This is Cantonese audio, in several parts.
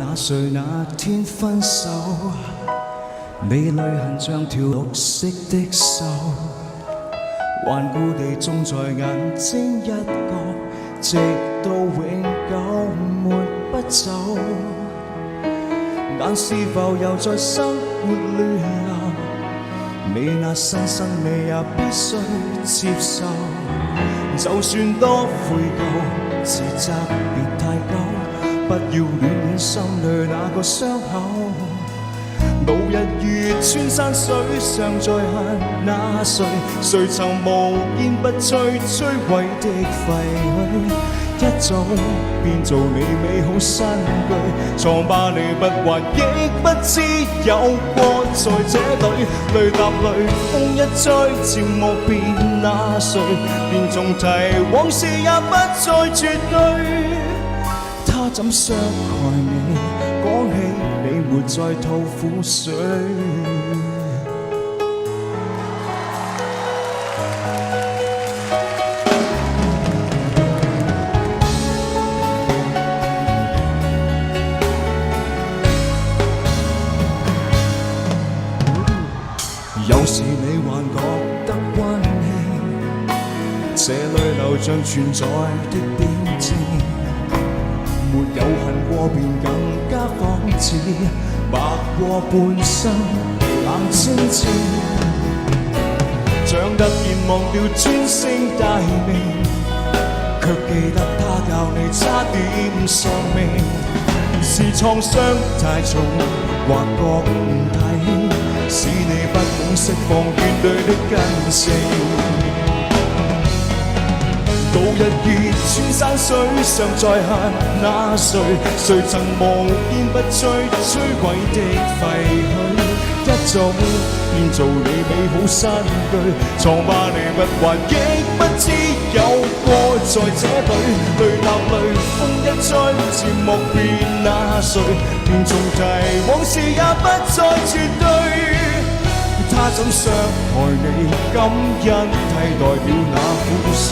那誰那天分手，你淚痕像條綠色的銹，頑固地種在眼睛一角，直到永久沒不走。但是否又在生活亂流？你那新生你也必須接受，就算多悔疚，自責別太久，不要戀戀心裏那個傷口。度日月穿山水，尚在恨那誰？誰曾無堅不摧摧毀的廢墟？一早變做你美好新居，瘡疤你不還，亦不知有過在這裏。淚答淚，風一吹，漸莫辨那誰？便重提往事也不再絕對。他怎傷害你？講起你沒再吐苦水。有時你還覺得溫馨，這裏流像存在的標誌，沒有恨過便更加仿似，白過半生冷清澈，像突然忘掉尊姓大名，卻記得他教你差點喪命，是創傷太重，或覺悟太輕，使你不懂釋放怨對的根性。度日月穿山水，尚在恨那誰？誰曾無堅不摧摧毀的廢墟？一早變做你美好新居，瘡疤你不還，亦不知有過在這裏。淚答淚，風一吹，漸莫辨那誰？便重提往事也不再絕對。他怎傷害你？感恩替代了那苦水。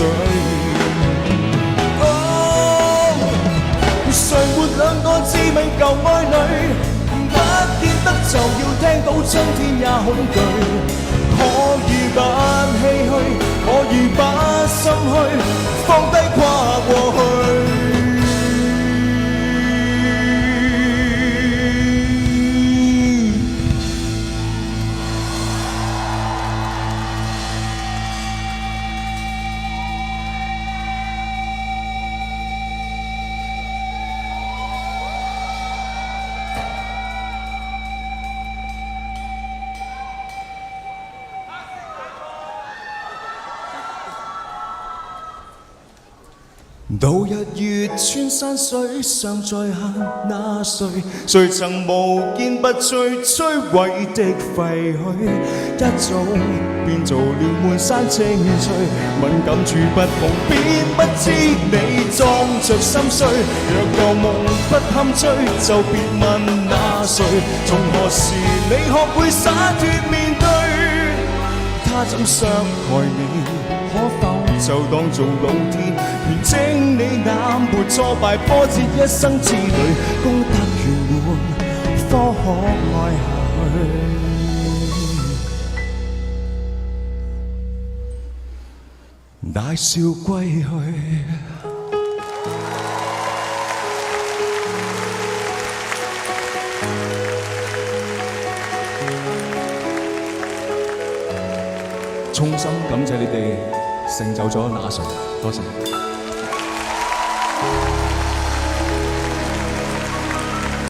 誰沒兩個致命舊愛侶？不見得就要聽到春天也恐懼。可以不唏噓，可以不心虛，放低跨過去。度日月穿山水，尚在恨那誰？誰曾無堅不摧摧毀的廢墟？一早變做了滿山青翠，敏感處不碰，便不知你裝着心碎。若舊夢不堪追，就別問那誰？從何時你學會灑脫面對？他怎傷害你？可否就當做老天完整你那沒挫敗波折一生之旅，功德圓滿，方可愛下去。大笑歸去。衷心感謝你哋成就咗那誰，多謝。